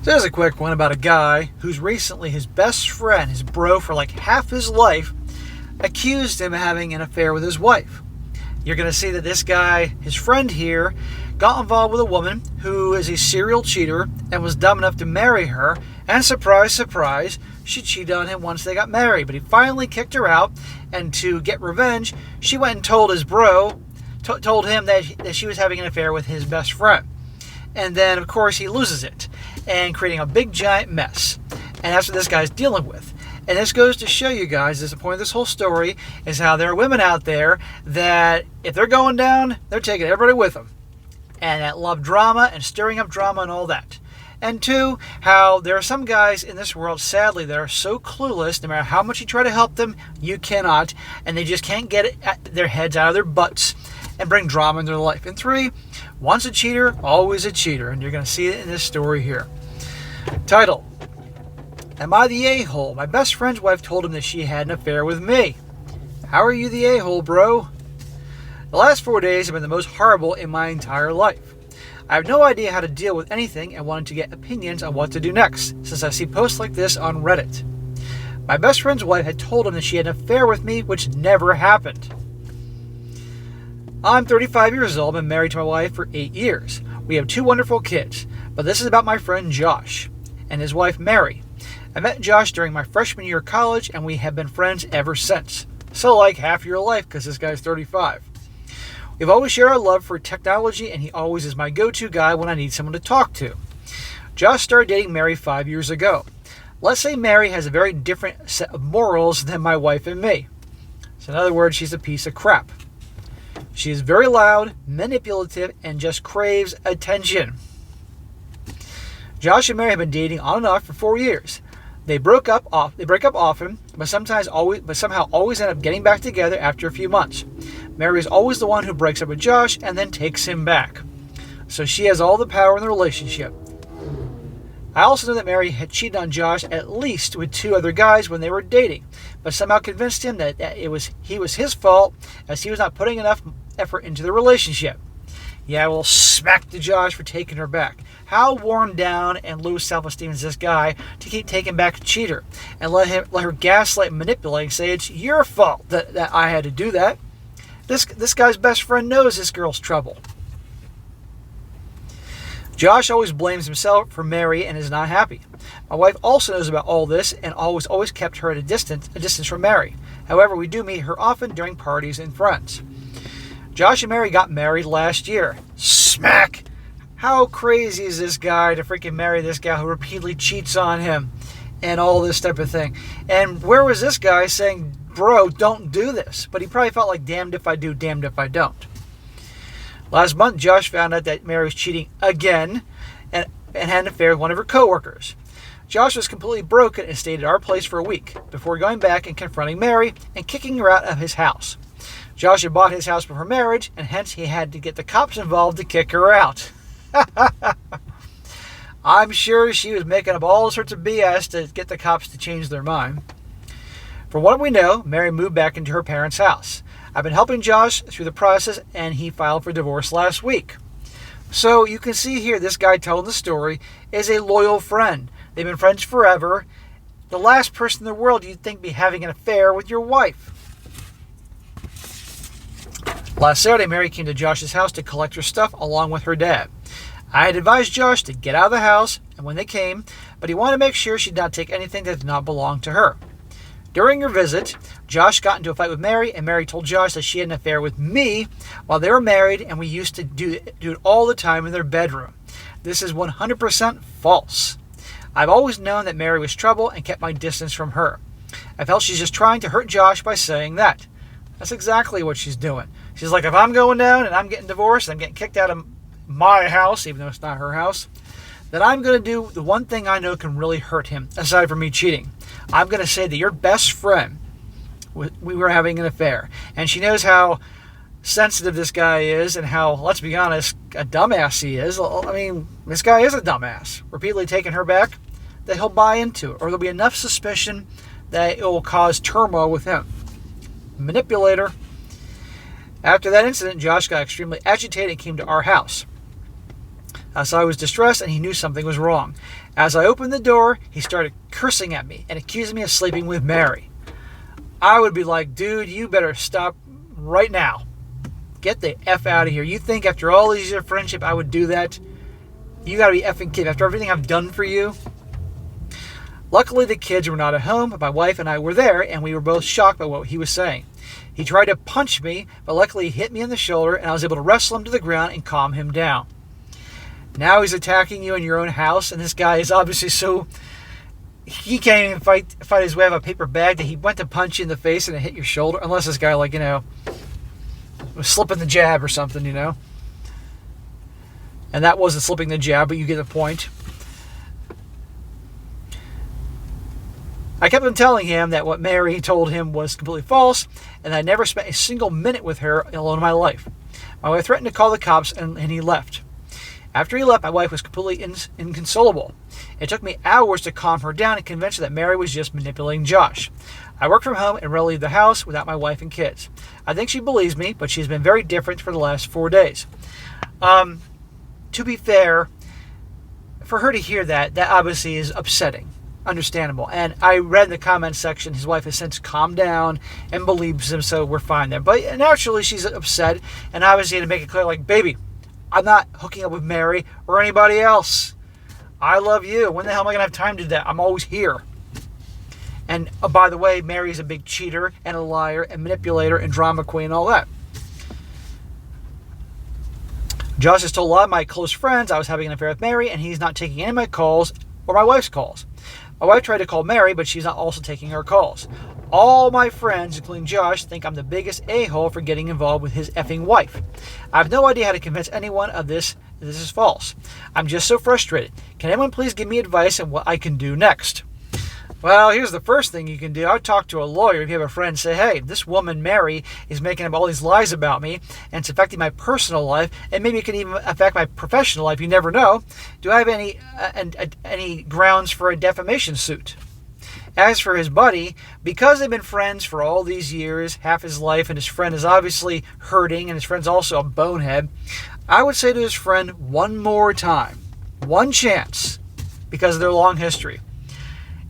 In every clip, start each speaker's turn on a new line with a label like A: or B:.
A: So here's a quick one about a guy who's recently his best friend, his bro for like half his life, accused him of having an affair with his wife. You're going to see that this guy, his friend here, got involved with a woman who is a serial cheater and was dumb enough to marry her. And surprise, surprise, she cheated on him once they got married. But he finally kicked her out. And to get revenge, she went and told his bro, told him that she was having an affair with his best friend. And then, of course, he loses it and creating a big, giant mess. And that's what this guy's dealing with. And this goes to show you guys, the point of this whole story is how there are women out there that if they're going down, they're taking everybody with them. And that love drama and stirring up drama and all that. And two, how there are some guys in this world, sadly, that are so clueless, no matter how much you try to help them, you cannot. And they just can't get their heads out of their butts and bring drama into their life. And three, once a cheater, always a cheater. And you're going to see it in this story here. Title: Am I the a-hole? My best friend's wife told him that she had an affair with me. How are you the a-hole, bro? The last 4 days have been the most horrible in my entire life. I have no idea how to deal with anything and wanted to get opinions on what to do next, since I see posts like this on Reddit. My best friend's wife had told him that she had an affair with me, which never happened. I'm 35 years old and married to my wife for 8 years. We have 2 wonderful kids, but this is about my friend Josh and his wife Mary. I met Josh during my freshman year of college and we have been friends ever since. So like half your life, because this guy's 35. We've always shared our love for technology and he always is my go-to guy when I need someone to talk to. Josh started dating Mary 5 years ago. Let's say Mary has a very different set of morals than my wife and me. So in other words, she's a piece of crap. She is very loud, manipulative, and just craves attention. Josh and Mary have been dating on and off for 4 years. They break up often, but somehow always end up getting back together after a few months. Mary is always the one who breaks up with Josh and then takes him back. So she has all the power in the relationship. I also know that Mary had cheated on Josh at least with 2 other guys when they were dating, but somehow convinced him that he was his fault as he was not putting enough effort into the relationship. Yeah, well, smack to Josh for taking her back. How worn down and low self-esteem is this guy to keep taking back a cheater and let her gaslight and manipulate and say it's your fault that I had to do that. This guy's best friend knows this girl's trouble. Josh always blames himself for Mary and is not happy. My wife also knows about all this and always kept her at a distance from Mary. However, we do meet her often during parties and friends. Josh and Mary got married last year. Smack! How crazy is this guy to freaking marry this guy who repeatedly cheats on him and all this type of thing? And where was this guy saying, bro, don't do this? But he probably felt like damned if I do, damned if I don't. Last month, Josh found out that Mary was cheating again and had an affair with one of her coworkers. Josh was completely broken and stayed at our place for a week before going back and confronting Mary and kicking her out of his house. Josh had bought his house before marriage, and hence he had to get the cops involved to kick her out. I'm sure she was making up all sorts of BS to get the cops to change their mind. From what we know, Mary moved back into her parents' house. I've been helping Josh through the process, and he filed for divorce last week. So you can see here, this guy telling the story is a loyal friend. They've been friends forever. The last person in the world you'd think be having an affair with your wife. Last Saturday, Mary came to Josh's house to collect her stuff along with her dad. I had advised Josh to get out of the house and when they came, but he wanted to make sure she did not take anything that did not belong to her. During her visit, Josh got into a fight with Mary, and Mary told Josh that she had an affair with me while they were married, and we used to do it all the time in their bedroom. This is 100% false. I've always known that Mary was trouble and kept my distance from her. I felt she's just trying to hurt Josh by saying that. That's exactly what she's doing. She's like, if I'm going down and I'm getting divorced, I'm getting kicked out of my house, even though it's not her house, then I'm going to do the one thing I know can really hurt him, aside from me cheating. I'm going to say that your best friend, we were having an affair. And she knows how sensitive this guy is and how, let's be honest, a dumbass he is. I mean, this guy is a dumbass. Repeatedly taking her back, that he'll buy into it. Or there'll be enough suspicion that it will cause turmoil with him. Manipulator. After that incident, Josh got extremely agitated and came to our house. So I was distressed, and he knew something was wrong. As I opened the door, he started cursing at me and accusing me of sleeping with Mary. I would be like, dude, you better stop right now. Get the F out of here. You think after all these years of friendship I would do that? You gotta be effing kidding. After everything I've done for you? Luckily, the kids were not at home, but my wife and I were there, and we were both shocked by what he was saying. He tried to punch me, but luckily he hit me in the shoulder, and I was able to wrestle him to the ground and calm him down. Now he's attacking you in your own house, and this guy is obviously so... He can't even fight his way out of a paper bag that he went to punch you in the face and it hit your shoulder, unless this guy, was slipping the jab or something, And that wasn't slipping the jab, but you get the point. I kept on telling him that what Mary told him was completely false, and I never spent a single minute with her alone in my life. My wife threatened to call the cops, and he left. After he left, my wife was completely inconsolable. It took me hours to calm her down and convince her that Mary was just manipulating Josh. I work from home and rarely leave the house without my wife and kids. I think she believes me, but she's been very different for the last 4 days. To be fair, for her to hear that obviously is upsetting. Understandable. And I read in the comment section his wife has since calmed down and believes him, so we're fine there. But naturally she's upset, and obviously to make it clear, baby, I'm not hooking up with Mary or anybody else. I love you. When the hell am I going to have time to do that? I'm always here. And by the way, Mary's a big cheater and a liar and manipulator and drama queen and all that. Josh has told a lot of my close friends I was having an affair with Mary, and he's not taking any of my calls or my wife's calls. My wife tried to call Mary, but she's not also taking her calls. All my friends, including Josh, think I'm the biggest a-hole for getting involved with his effing wife. I have no idea how to convince anyone of this. This is false. I'm just so frustrated. Can anyone please give me advice on what I can do next? Well, here's the first thing you can do. I would talk to a lawyer if you have a friend. Say, hey, this woman, Mary, is making up all these lies about me, and it's affecting my personal life, and maybe it can even affect my professional life. You never know. Do I have any grounds for a defamation suit? As for his buddy, because they've been friends for all these years, half his life, and his friend is obviously hurting, and his friend's also a bonehead, I would say to his friend one more time, one chance, because of their long history.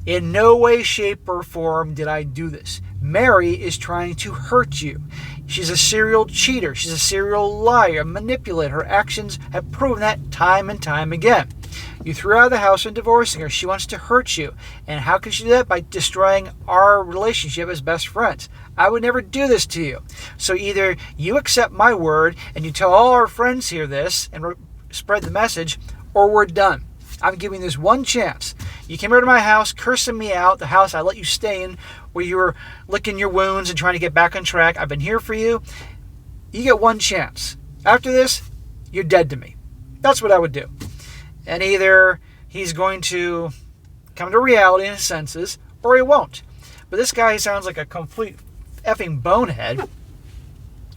A: In no way, shape, or form did I do this. Mary is trying to hurt you. She's a serial cheater. She's a serial liar, a manipulator. Her actions have proven that time and time again. You threw her out of the house and divorcing her. She wants to hurt you. And how can she do that? By destroying our relationship as best friends. I would never do this to you. So either you accept my word and you tell all our friends here this and spread the message, or we're done. I'm giving this one chance. You came over to my house, cursing me out, the house I let you stay in, where you were licking your wounds and trying to get back on track. I've been here for you. You get one chance. After this, you're dead to me. That's what I would do. And either he's going to come to reality in his senses, or he won't. But this guy sounds like a complete effing bonehead,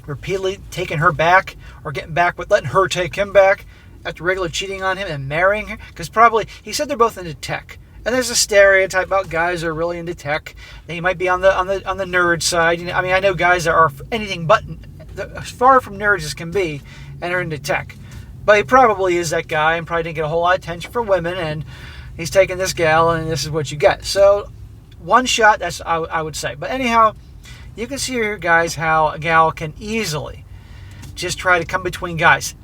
A: repeatedly taking her back, or getting back with letting her take him back, after regularly cheating on him and marrying her, because probably he said they're both into tech, and there's a stereotype about guys who are really into tech. They might be on the nerd side. I know guys that are anything but as far from nerds as can be, and are into tech. But he probably is that guy, and probably didn't get a whole lot of attention from women, and he's taking this gal, and this is what you get. So one shot, that's I would say. But anyhow, you can see here, guys, how a gal can easily just try to come between guys.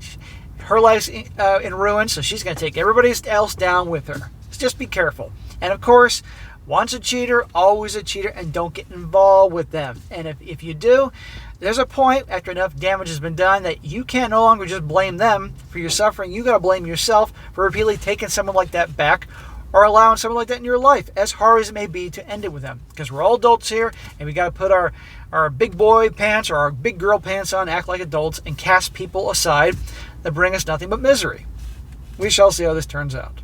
A: Her life's in ruins, so she's going to take everybody else down with her. So just be careful. And of course, once a cheater, always a cheater, and don't get involved with them. And if you do, there's a point after enough damage has been done that you can't no longer just blame them for your suffering. You got to blame yourself for repeatedly taking someone like that back, or allowing someone like that in your life, as hard as it may be to end it with them. Because we're all adults here, and we got to put our big boy pants or our big girl pants on, act like adults, and cast people aside that bring us nothing but misery. We shall see how this turns out.